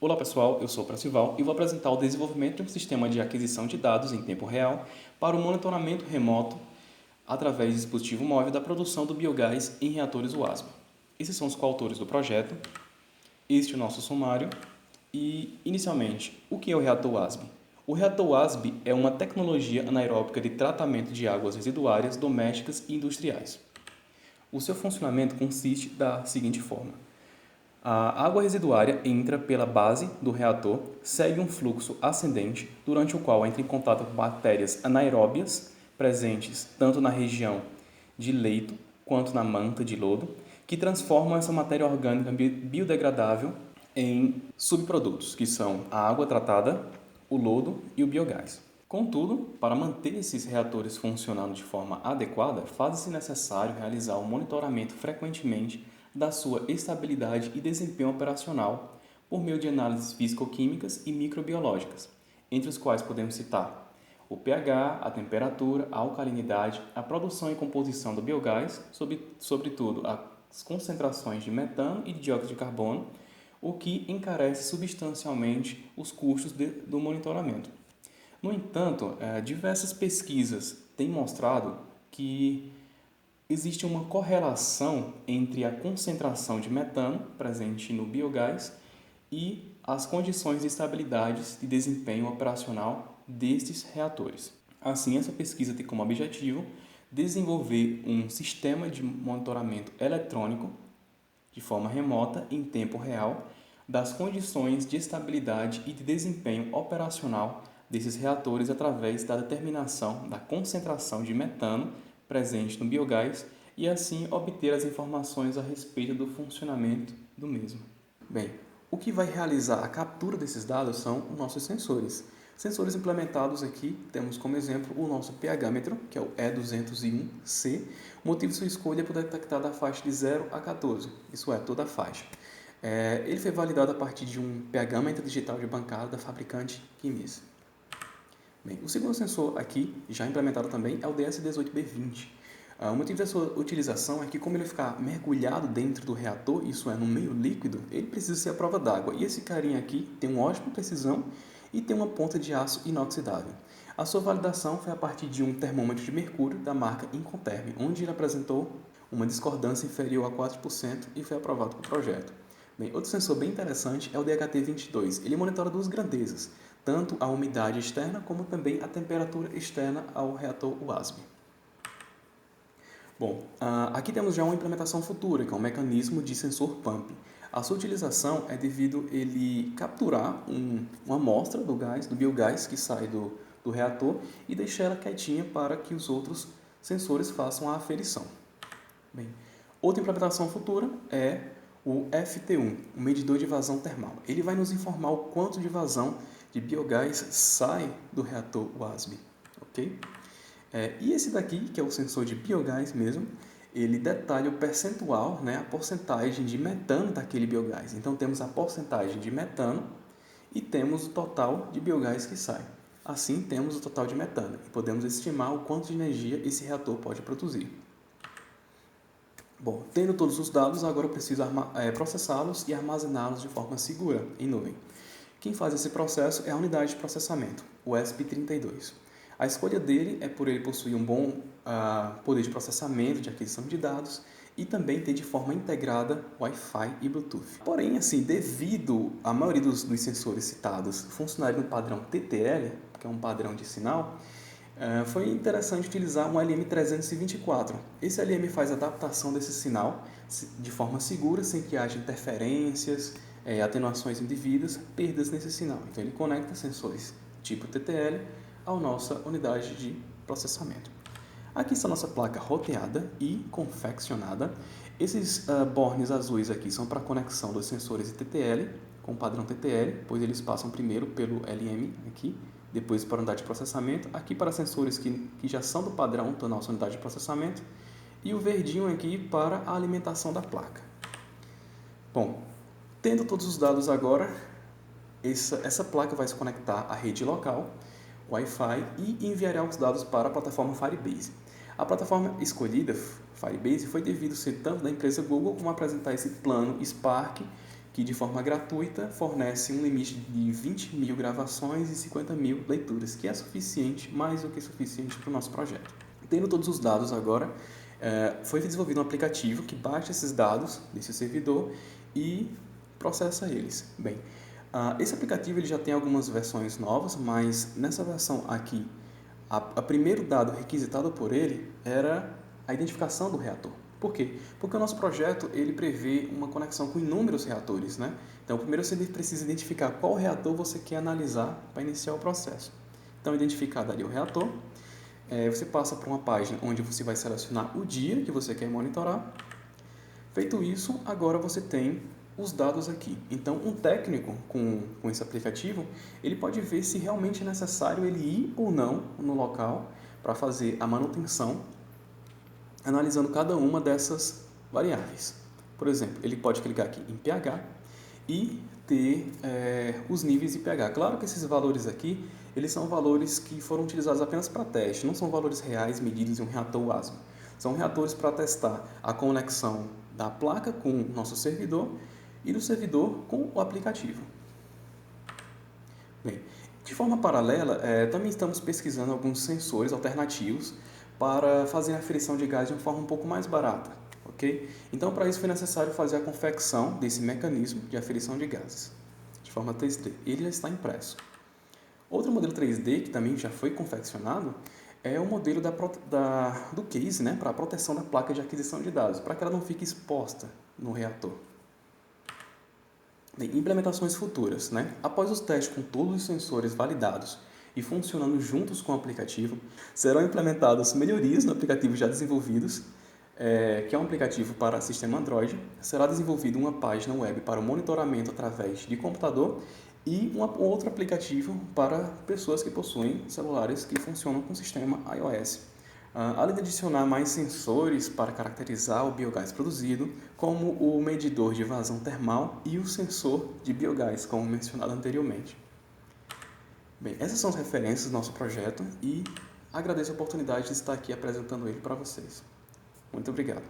Olá pessoal, eu sou o Pracival e vou apresentar o desenvolvimento de um sistema de aquisição de dados em tempo real para o monitoramento remoto através de dispositivo móvel da produção do biogás em reatores UASB. Esses são os coautores do projeto, este é o nosso sumário e, inicialmente, o que é o reator UASB? O reator UASB é uma tecnologia anaeróbica de tratamento de águas residuárias domésticas e industriais. O seu funcionamento consiste da seguinte forma. A água residuária entra pela base do reator, segue um fluxo ascendente, durante o qual entra em contato com bactérias anaeróbias presentes tanto na região de leito quanto na manta de lodo, que transformam essa matéria orgânica biodegradável em subprodutos, que são a água tratada, o lodo e o biogás. Contudo, para manter esses reatores funcionando de forma adequada, faz-se necessário realizar um monitoramento frequentemente da sua estabilidade e desempenho operacional por meio de análises físico-químicas e microbiológicas, entre os quais podemos citar o pH, a temperatura, a alcalinidade, a produção e composição do biogás, sobretudo as concentrações de metano e de dióxido de carbono, o que encarece substancialmente os custos do monitoramento. No entanto, diversas pesquisas têm mostrado que existe uma correlação entre a concentração de metano presente no biogás e as condições de estabilidade e desempenho operacional destes reatores. Assim, essa pesquisa tem como objetivo desenvolver um sistema de monitoramento eletrônico de forma remota, em tempo real, das condições de estabilidade e de desempenho operacional desses reatores através da determinação da concentração de metano presente no biogás e assim obter as informações a respeito do funcionamento do mesmo. Bem, o que vai realizar a captura desses dados são os nossos sensores. Sensores implementados aqui, temos como exemplo o nosso pH-metro, que é o E201C. O motivo de sua escolha é por detectar da faixa de 0 a 14, isso é, toda a faixa. Ele foi validado a partir de um pH-metro digital de bancada da fabricante Quimis. Bem, o segundo sensor aqui, já implementado também, é o DS18B20. O motivo da sua utilização é que, como ele ficar mergulhado dentro do reator, isso é, no meio líquido, ele precisa ser à prova d'água. E esse carinha aqui tem uma ótima precisão e tem uma ponta de aço inoxidável. A sua validação foi a partir de um termômetro de mercúrio da marca Incoterm, onde ele apresentou uma discordância inferior a 4% e foi aprovado para o projeto. Bem, outro sensor bem interessante é o DHT22. Ele monitora duas grandezas, tanto a umidade externa como também a temperatura externa ao reator UASB. Bom, aqui temos já uma implementação futura, que é um mecanismo de sensor pump. A sua utilização é devido ele capturar uma amostra do gás, do biogás que sai do reator e deixar ela quietinha para que os outros sensores façam a aferição. Bem, outra implementação futura é o FT1, o medidor de vazão termal. Ele vai nos informar o quanto de vazão de biogás sai do reator UASB, ok? E esse daqui, que é o sensor de biogás mesmo, ele detalha o percentual, né, a porcentagem de metano daquele biogás. Então, temos a porcentagem de metano e temos o total de biogás que sai. Assim, temos o total de metano e podemos estimar o quanto de energia esse reator pode produzir. Bom, tendo todos os dados, agora eu preciso processá-los e armazená-los de forma segura em nuvem. Quem faz esse processo é a unidade de processamento, o ESP32. A escolha dele é por ele possuir um bom poder de processamento, de aquisição de dados e também ter de forma integrada Wi-Fi e Bluetooth. Porém, assim, devido à maioria dos sensores citados funcionarem no padrão TTL, que é um padrão de sinal, foi interessante utilizar um LM324. Esse LM faz a adaptação desse sinal de forma segura, sem que haja interferências, atenuações indevidas, perdas nesse sinal. Então, ele conecta sensores tipo TTL à nossa unidade de processamento. Aqui está a nossa placa roteada e confeccionada. Esses bornes azuis aqui são para conexão dos sensores de TTL, com o padrão TTL, pois eles passam primeiro pelo LM aqui, depois para a unidade de processamento, aqui para sensores que já são do padrão da nossa unidade de processamento, e o verdinho aqui para a alimentação da placa. Bom, tendo todos os dados agora, essa placa vai se conectar à rede local, Wi-Fi, e enviará os dados para a plataforma Firebase. A plataforma escolhida, Firebase, foi devido ser tanto da empresa Google como apresentar esse plano Spark, que de forma gratuita fornece um limite de 20 mil gravações e 50 mil leituras, que é suficiente, mais do que suficiente para o nosso projeto. Tendo todos os dados agora, foi desenvolvido um aplicativo que baixa esses dados desse servidor e processa eles. Bem, esse aplicativo ele já tem algumas versões novas, mas nessa versão aqui, a primeiro dado requisitado por ele era a identificação do reator. Por quê? Porque o nosso projeto ele prevê uma conexão com inúmeros reatores, né? Então, primeiro você precisa identificar qual reator você quer analisar para iniciar o processo. Então, identificado ali o reator, você passa para uma página onde você vai selecionar o dia que você quer monitorar. Feito isso, agora você tem os dados aqui. Então, um técnico com esse aplicativo, ele pode ver se realmente é necessário ele ir ou não no local para fazer a manutenção, analisando cada uma dessas variáveis. Por exemplo, ele pode clicar aqui em pH e ter os níveis de pH. Claro que esses valores aqui, eles são valores que foram utilizados apenas para teste, não são valores reais medidos em um reator WASM. São reatores para testar a conexão da placa com o nosso servidor e do servidor com o aplicativo. Bem, de forma paralela, também estamos pesquisando alguns sensores alternativos para fazer a aferição de gás de uma forma um pouco mais barata, ok? Então, para isso foi necessário fazer a confecção desse mecanismo de aferição de gases, de forma 3D. Ele já está impresso. Outro modelo 3D que também já foi confeccionado é o modelo do case, né, para a proteção da placa de aquisição de dados, para que ela não fique exposta no reator. Bem, implementações futuras, né? Após os testes com todos os sensores validados e funcionando juntos com o aplicativo, serão implementadas melhorias no aplicativo já desenvolvidos, que é um aplicativo para sistema Android. Será desenvolvida uma página web para o monitoramento através de computador e um outro aplicativo para pessoas que possuem celulares que funcionam com o sistema iOS. Além de adicionar mais sensores para caracterizar o biogás produzido, como o medidor de vazão termal e o sensor de biogás, como mencionado anteriormente. Bem, essas são as referências do nosso projeto e agradeço a oportunidade de estar aqui apresentando ele para vocês. Muito obrigado.